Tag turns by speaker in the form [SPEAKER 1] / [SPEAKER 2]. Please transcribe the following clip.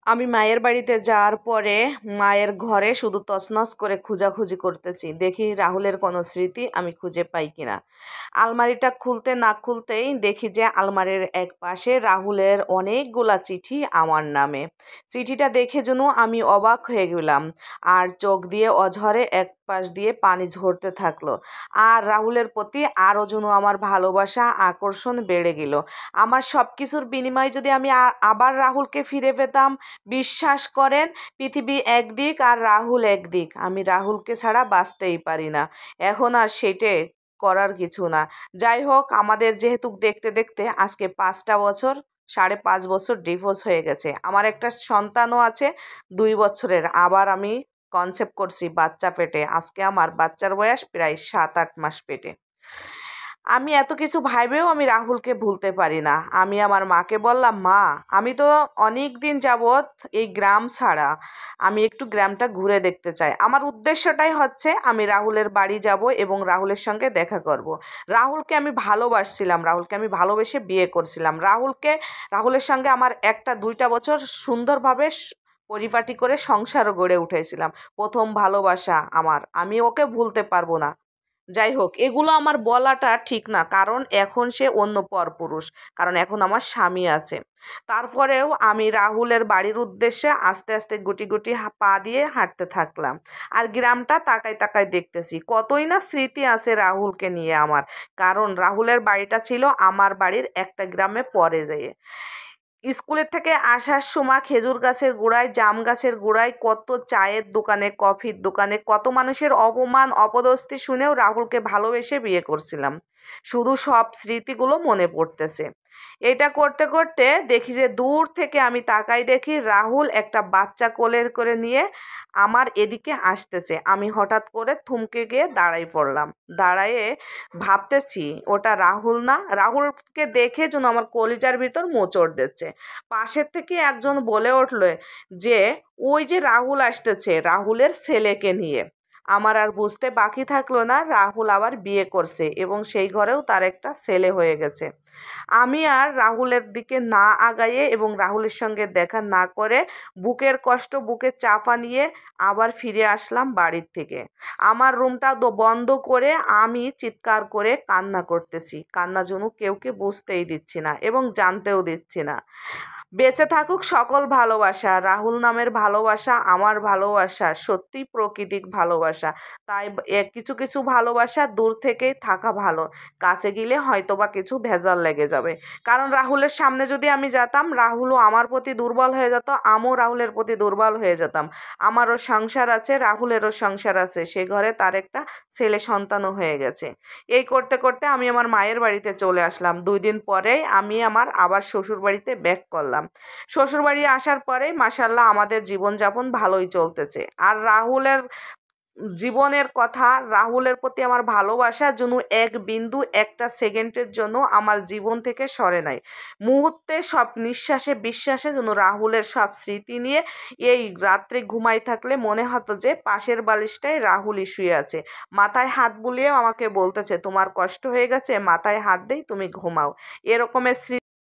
[SPEAKER 1] আমি মায়ের বাড়িতে যাওয়ার পরে মায়ের ঘরে শুধু তছনছ করে খোঁজাখুঁজি করতেছি, দেখি রাহুলের কোনো স্মৃতি আমি খুঁজে পাই কিনা। আলমারিটা খুলতে না খুলতেই দেখি যে আলমারির এক পাশে রাহুলের অনেকগুলা চিঠি আমার নামে। চিঠিটা দেখে যেন আমি অবাক হয়ে গেলাম, আর চোখ দিয়ে অঝরে এক পাশ দিয়ে পানি ঝরতে থাকলো। আর রাহুলের প্রতি আরও যেন আমার ভালোবাসা আকর্ষণ বেড়ে গেল। আমার সব কিছুর বিনিময়ে যদি আমি আবার রাহুলকে ফিরে পেতাম, বিশ্বাস করেন, পৃথিবী একদিক আর রাহুল একদিক, আমি রাহুলকে ছাড়া বাঁচতেই পারি না। এখন আর সেটে করার কিছু না। যাই হোক, আমাদের যেহেতু দেখতে দেখতে আজকে 5টা বছর, 5.5 বছর ডিভোর্স হয়ে গেছে। আমার একটা সন্তানও আছে 2 বছরের। আবার আমি কনসেপ্ট করছি বাচ্চা পেটে। আজকে আমার বাচ্চার বয়স প্রায় 7-8 মাস পেটে। আমি এত কিছু ভাইবেও আমি রাহুলকে ভুলতে পারি না। আমি আমার মাকে বললাম, মা, আমি তো অনেক দিন যাবৎ এই গ্রাম ছাড়া, আমি একটু গ্রামটা ঘুরে দেখতে চাই। আমার উদ্দেশ্যটাই হচ্ছে আমি রাহুলের বাড়ি যাব এবং রাহুলের সঙ্গে দেখা করব। রাহুলকে আমি ভালোবাসছিলাম, রাহুলকে আমি ভালোবেসে বিয়ে করছিলাম। রাহুলের সঙ্গে আমার 1-2টা বছর সুন্দরভাবে পরিপাটি করে সংসারও গড়ে উঠেছিলাম। প্রথম ভালোবাসা আমার, আমি ওকে ভুলতে পারবো না। যাই হোক, এগুলো আমার বলাটা ঠিক না, কারণ এখন সে অন্য পরপুরুষ, কারণ এখন আমার স্বামী আছে। তারপরেও আমি রাহুলের বাড়ির উদ্দেশ্যে আস্তে আস্তে গুটি গুটি পা দিয়ে হাঁটতে থাকলাম। আর গ্রামটা তাকায় তাকায় দেখতেছি, কতই না স্মৃতি আছে রাহুলকে নিয়ে আমার। কারণ রাহুলের বাড়িটা ছিল আমার বাড়ির একটা গ্রামে পরে যেয়ে। স্কুলের থেকে আসার সময় খেজুর গাছের গোড়ায়, জাম গাছের গোড়ায়, কত চায়ের দোকানে, কফির দোকানে, কত মানুষের অপমান অপদস্থি শুনেও রাহুলকে ভালোবেসে বিয়ে করছিলাম। শুধু সব স্মৃতিগুলো মনে পড়তেছে। এটা করতে করতে দেখি যে দূর থেকে আমি তাকাই, দেখি রাহুল একটা বাচ্চা কোলে করে নিয়ে আমার এদিকে আসতেছে। আমি হঠাৎ করে থমকে গিয়ে দাঁড়াই পড়লাম। দাঁড়ায়ে ভাবতেছি, ওটা রাহুল না? রাহুলকে দেখে যেন আমার কলিজার ভিতর মোচড় দিচ্ছে। পাশের থেকে একজন বলে উঠল যে, ওই যে রাহুল আসতেছে রাহুলের ছেলেকে নিয়ে। আমার আর বুঝতে বাকি থাকলো না, রাহুল আবার বিয়ে করছে এবং সেই ঘরেও তার একটা ছেলে হয়ে গেছে। আমি আর রাহুলের দিকে না আগাইয়ে এবং রাহুলের সঙ্গে দেখা না করে বুকের কষ্ট বুকে চাপা নিয়ে আবার ফিরে আসলাম বাড়ির থেকে। আমার রুমটা বন্ধ করে আমি চিৎকার করে কান্না করতেছি। কান্না যেন কেউকে বুঝতেই দিচ্ছি না এবং জানতেও দিচ্ছি না। বেঁচে থাকুক সকল ভালোবাসা। রাহুল নামের ভালোবাসা আমার ভালোবাসা, সত্যি প্রকৃতিক ভালোবাসা। তাই কিছু কিছু ভালোবাসা দূর থেকেই থাকা ভালো। কাছে গেলে হয়তোবা কিছু ভেজাল লেগে যাবে। কারণ রাহুলের সামনে যদি আমি যেতাম, রাহুলও আমার প্রতি দুর্বল হয়ে যেত, আমিও রাহুলের প্রতি দুর্বল হয়ে যেতাম। আমারও সংসার আছে, রাহুলেরও সংসার আছে, সে ঘরে তার একটা ছেলে সন্তানও হয়ে গেছে। এই করতে করতে আমি আমার মায়ের বাড়িতে চলে আসলাম। 2 দিন পরেই আমি আমার আবার শ্বশুর বাড়িতে ব্যাক করলাম। শ্বশুরবাড়ি আসার পরে মাশাআল্লাহ আমাদের জীবনযাপন ভালোই চলতেছে। আর রাহুলের জীবনের কথা, রাহুলের প্রতি আমার ভালোবাসা যেন এক বিন্দু একটা সেকেন্ডের জন্য আমার জীবন থেকে সরে নাই। মুহূর্তে সব নিঃশ্বাসে বিশ্বাসে যেন রাহুলের সব স্মৃতি নিয়ে এই রাত্রে ঘুমাই থাকলে মনে হতো যে পাশের বালিশটায় রাহুলই শুয়ে আছে। মাথায় হাত বুলিয়ে আমাকে বলতেছে, তোমার কষ্ট হয়ে গেছে, মাথায় হাত দেই, তুমি ঘুমাও। এরকমের